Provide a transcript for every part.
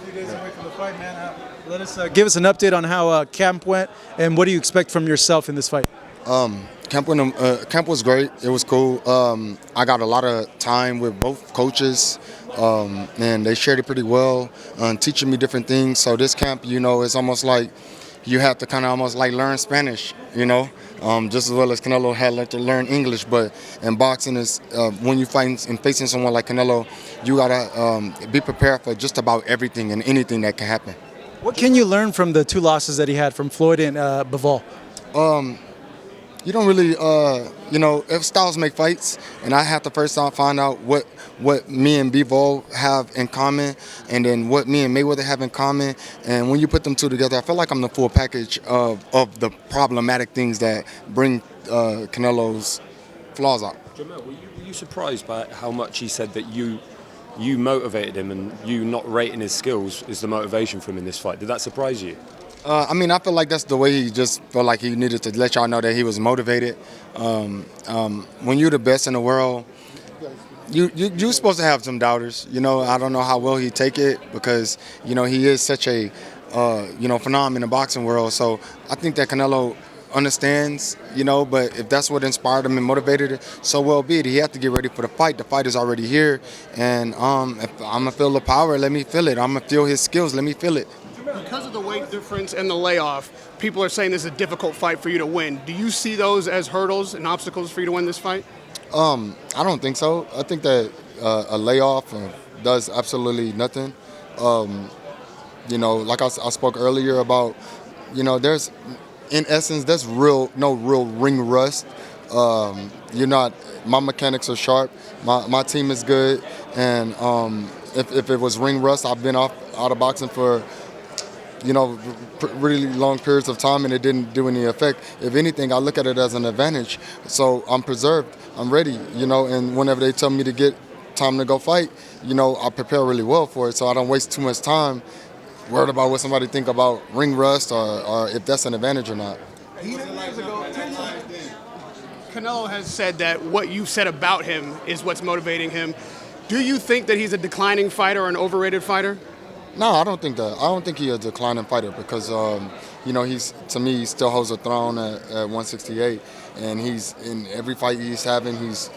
few days away from the fight, man. Let us give us an update on how camp went, and what do you expect from yourself in this fight? Camp was great. It was cool. I got a lot of time with both coaches, and they shared it pretty well, teaching me different things. So this camp, it's almost like you have to kind of almost like learn Spanish, just as well as Canelo had to learn English. But in boxing, is when you fight and facing someone like Canelo, you gotta be prepared for just about everything and anything that can happen. What can you learn from the two losses that he had from Floyd and Bivol? You don't really, if styles make fights, and I have to first find out what me and Bivol have in common, and then what me and Mayweather have in common. And when you put them two together, I feel like I'm the full package of the problematic things that bring Canelo's flaws out. Jermell, were you surprised by how much he said that you motivated him, and you not rating his skills is the motivation for him in this fight? Did that surprise you? I feel like that's the way he just felt like he needed to let y'all know that he was motivated. When you're the best in the world, you're supposed to have some doubters. I don't know how well he take it because, he is such a, phenomenon in the boxing world. So I think that Canelo understands, but if that's what inspired him and motivated it, so well be it. He had to get ready for the fight. The fight is already here. And if I'm going to feel the power, let me feel it. I'm going to feel his skills, let me feel it. Because of the weight difference and the layoff, people are saying this is a difficult fight for you to win. Do you see those as hurdles and obstacles for you to win this fight? I don't think so. I think that a layoff does absolutely nothing. Like I spoke earlier about, there's, in essence, there's no real ring rust. My mechanics are sharp. My team is good. And if it was ring rust, I've been out of boxing for really long periods of time, and it didn't do any effect. If anything, I look at it as an advantage. So I'm preserved, I'm ready, and whenever they tell me to get time to go fight, I prepare really well for it, so I don't waste too much time worried about what somebody think about ring rust or if that's an advantage or not. 10 years ago, Canelo has said that what you said about him is what's motivating him. Do you think that he's a declining fighter or an overrated fighter? No, I don't think that. I don't think he's a declining fighter because, to me, he still holds a throne at 168, and he's in every fight he's having. He's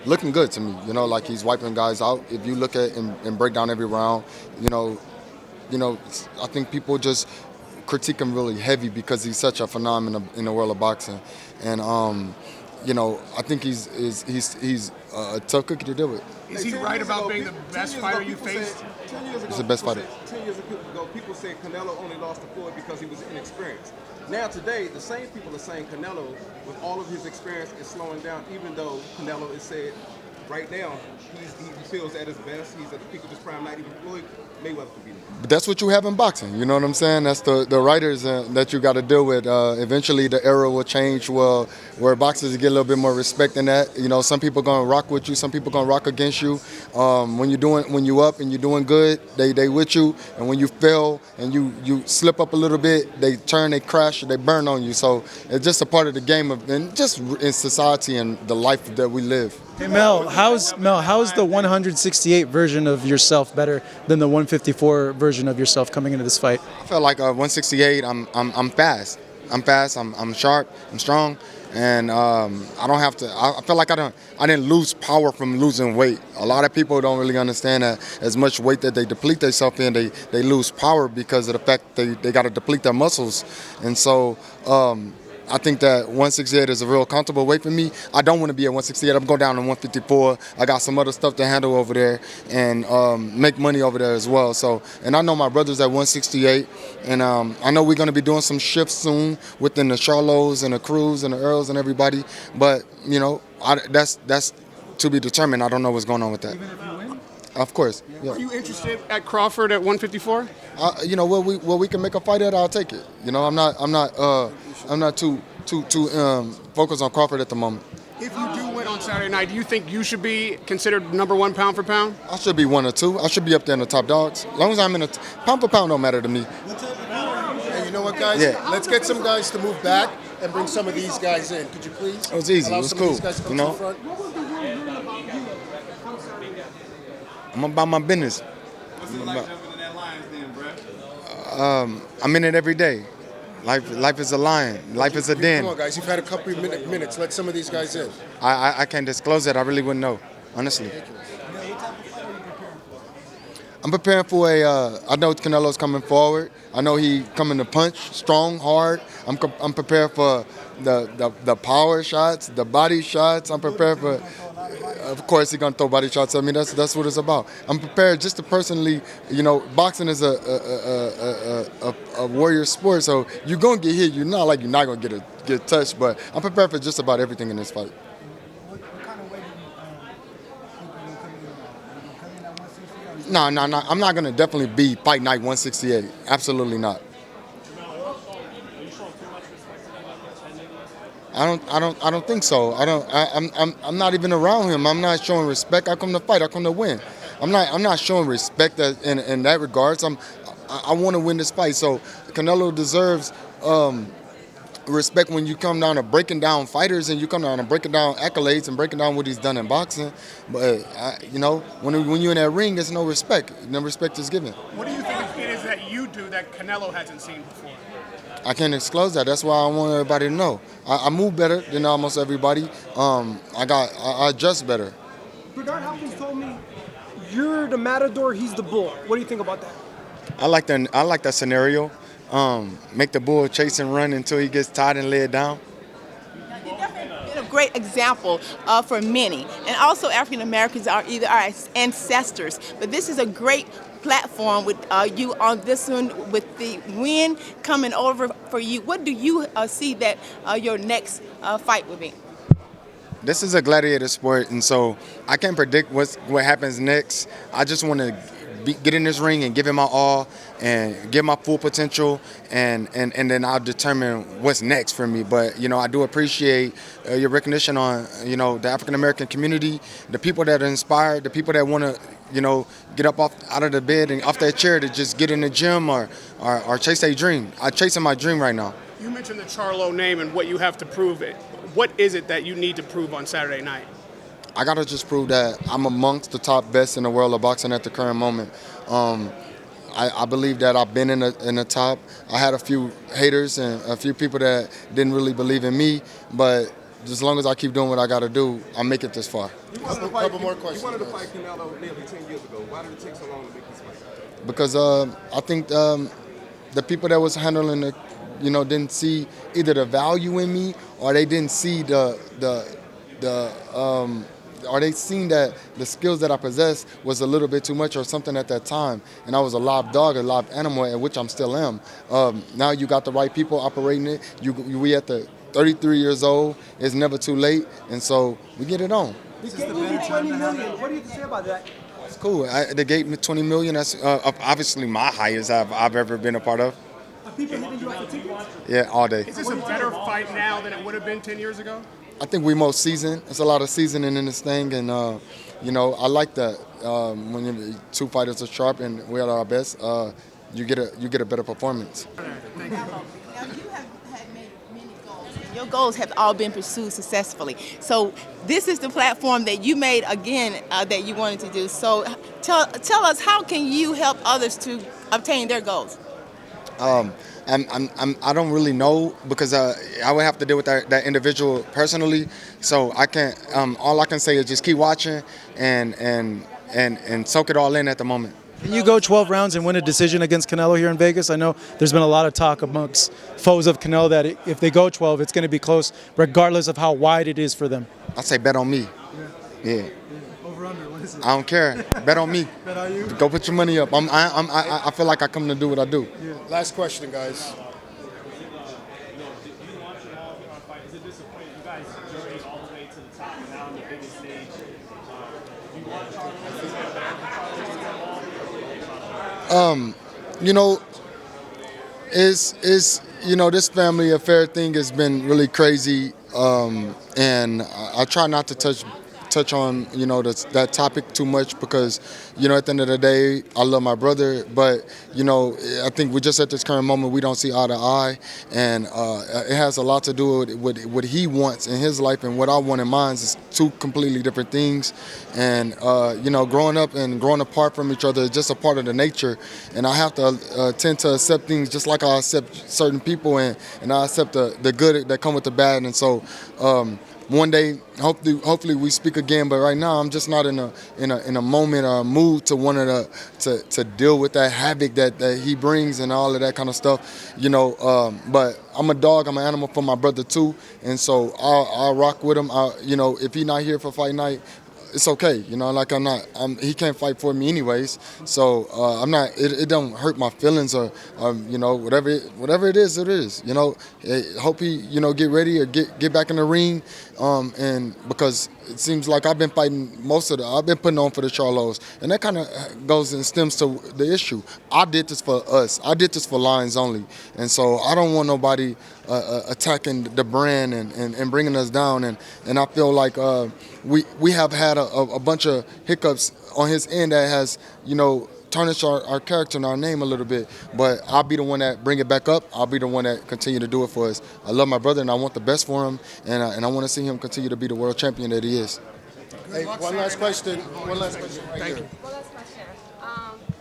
looking good to me. Like he's wiping guys out. If you look at and break down every round, I think people just critique him really heavy because he's such a phenomenon in the world of boxing, and I think he's a tough cookie to deal with. Is he right about being the best fighter you faced? 10 years ago, he's the best fighter. 10 years ago, people said Canelo only lost to Floyd because he was inexperienced. Now today, the same people are saying Canelo, with all of his experience, is slowing down, even though Canelo is said right now he feels at his best. He's at the peak of his prime, not even Floyd Mayweather could beat him. But that's what you have in boxing. You know what I'm saying? That's the writers that you got to deal with. Eventually, the era will change where boxers get a little bit more respect than that. Some people gonna rock with you, some people gonna rock against you. When you up and you're doing good, they with you, and when you fail and you slip up a little bit, they turn, they crash, they burn on you. So it's just a part of the game and just in society and the life that we live. Hey Mel, how's the 168 version of yourself better than the 154 version of yourself coming into this fight? I feel like 168. I'm fast. I'm sharp. I'm strong, and I don't have to. I feel like I didn't lose power from losing weight. A lot of people don't really understand that as much weight that they deplete themselves in, they lose power because of the fact they got to deplete their muscles, and so. I think that 168 is a real comfortable weight for me. I don't want to be at 168. I'm going down to 154. I got some other stuff to handle over there and make money over there as well. So, and I know my brother's at 168, and I know we're going to be doing some shifts soon within the Charlos and the Cruz and the Earls and everybody. But that's to be determined. I don't know what's going on with that. Even if you win? Of course. Yeah. Are you interested at Crawford at 154? Where we can make a fight at, I'll take it. I'm not too focused on Crawford at the moment. If you do win on Saturday night, do you think you should be considered number one pound for pound? I should be one or two. I should be up there in the top dogs. As long as I'm in the pound for pound, don't matter to me. Hey, you know what, guys? Yeah. Let's get some guys to move back and bring some of these guys in. Could you please? It was easy. Allow It was some cool. Of these guys to come to the front? I'm about my business. What's it like jumping in that line? I'm in it every day. Life is a lion. Life is a den. Come on, guys. You've had a couple of minutes. Let some of these guys in. I can't disclose that. I really wouldn't know, honestly. I'm preparing for I know Canelo's coming forward. I know he coming to punch strong, hard. I'm prepared for the power shots, the body shots. I'm prepared for. Of course, he's gonna throw body shots at me. That's what it's about. I'm prepared just to personally, boxing is a warrior sport. So you're gonna get hit. You're not gonna get touched. But I'm prepared for just about everything in this fight. What kind of weight do you think you're coming in at 168? No. I'm not gonna definitely be fight night 168. Absolutely not. I don't think so. I'm not even around him. I'm not showing respect. I come to fight. I come to win. I'm not showing respect in that regards. I want to win this fight. So Canelo deserves respect when you come down to breaking down fighters and you come down to breaking down accolades and breaking down what he's done in boxing. But when you're in that ring, there's no respect. No respect is given. What do you think it is that you do that Canelo hasn't seen before? I can't disclose that. That's why I want everybody to know. I move better than almost everybody. I adjust better. Bernard Hopkins told me you're the matador, he's the bull. What do you think about that? I like that scenario. Make the bull chase and run until he gets tired and lay it down. You've definitely been a great example for many. And also African Americans are either our ancestors. But this is a great platform with you on this one, with the win coming over for you. What do you see that your next fight will be? This is a gladiator sport, and so I can't predict what happens next. I just want to get in this ring and give it my all and give my full potential, and then I'll determine what's next for me. But I do appreciate your recognition on the African American community, the people that are inspired, the people that want to get up out of the bed and off that chair to just get in the gym or chase a dream. I'm chasing my dream right now. You mentioned the Charlo name and what you have to prove it. What is it that you need to prove on Saturday night? I gotta just prove that I'm amongst the top best in the world of boxing at the current moment. I believe that I've been in the top. I had a few haters and a few people that didn't really believe in me, but as long as I keep doing what I gotta do, I'll make it this far. A couple more questions. You wanted to fight Canelo nearly 10 years ago. Why did it take so long to make this fight? Because I think the people that was handling it, didn't see either the value in me or they didn't see or they seen that the skills that I possess was a little bit too much or something at that time. And I was a live dog, a live animal, at which I'm still am. Now you got the right people operating it. We at the 33 years old. It's never too late. And so we get it on. They gave you 20 million. What do you say about that? It's cool. They gave me 20 million. That's obviously my highest I've ever been a part of. Are people hitting you off the tickets? Yeah, all day. Is this a better fight now than it would have been 10 years ago? I think we most seasoned. There's a lot of seasoning in this thing, and I like that when two fighters are sharp and we're at our best, you get a better performance. Now, you have had many goals. Your goals have all been pursued successfully. So this is the platform that you made again that you wanted to do. So tell us, how can you help others to obtain their goals? I don't really know because I would have to deal with that individual personally. So I can't. All I can say is just keep watching and soak it all in at the moment. Can you go 12 rounds and win a decision against Canelo here in Vegas? I know there's been a lot of talk amongst foes of Canelo that if they go 12, it's going to be close, regardless of how wide it is for them. I say bet on me. Yeah. Over/under, what is it? I don't care. Bet on me. Bet on you? Go put your money up. I feel like I come to do what I do. Yeah. Last question, guys. This family affair thing has been really crazy, and I try not to touch touch on that topic too much because at the end of the day, I love my brother, but I think we just at this current moment we don't see eye to eye, and it has a lot to do with what he wants in his life and what I want in mine is two completely different things, and growing up and growing apart from each other is just a part of the nature, and I have to tend to accept things just like I accept certain people, and I accept the good that come with the bad, and so. One day, hopefully we speak again. But right now, I'm just not in a moment or a mood to want to deal with that havoc that he brings and all of that kind of stuff. But I'm a dog. I'm an animal for my brother too, and so I'll rock with him. If he's not here for fight night, it's okay. Like he can't fight for me anyways. So I'm not. It don't hurt my feelings or whatever it is. It is. Hope he get ready or get back in the ring. And because it seems like I've been fighting I've been putting on for the Charlos, and that kind of goes and stems to the issue. I did this for us. I did this for Lions only, and so I don't want nobody attacking the brand and bringing us down. And I feel like we have had a bunch of hiccups on his end that has tarnish our character and our name a little bit, but I'll be the one that bring it back up. I'll be the one that continue to do it for us. I love my brother and I want the best for him, and I want to see him continue to be the world champion that he is. Hey, one last question right here. One last question.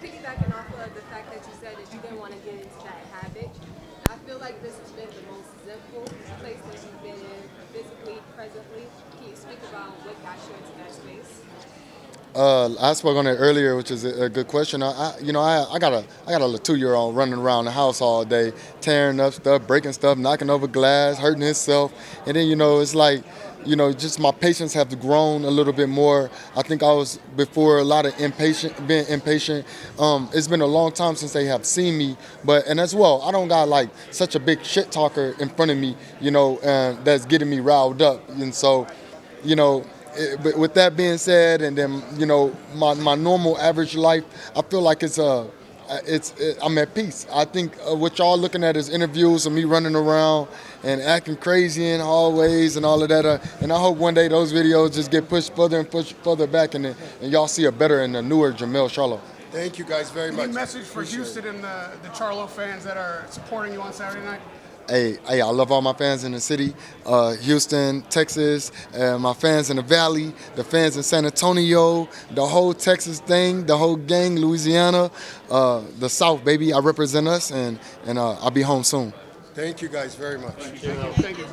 Piggybacking off of the fact that you said that you didn't want to get into that habit, I feel like this has been the most simple place that you've been in physically, presently. Can you speak about what got you into that space? I spoke on it earlier, which is a good question. I got a 2-year-old running around the house all day, tearing up stuff, breaking stuff, knocking over glass, hurting himself, and then it's like just my patience have grown a little bit more. I think I was before a lot of being impatient. It's been a long time since they have seen me, and as well, I don't got like such a big shit talker in front of me, that's getting me riled up, and so, but with that being said, and then my normal average life, I feel like I'm at peace. I think what y'all looking at is interviews of me running around and acting crazy in hallways and all of that. And I hope one day those videos just get pushed further and pushed further back, and y'all see a better and a newer Jermell Charlo. Thank you guys very much. Any message for Houston and the Charlo fans that are supporting you on Saturday night? Hey, I love all my fans in the city, Houston, Texas, my fans in the Valley, the fans in San Antonio, the whole Texas thing, the whole gang, Louisiana, the South, baby. I represent us, and I'll be home soon. Thank you guys very much. Thank you.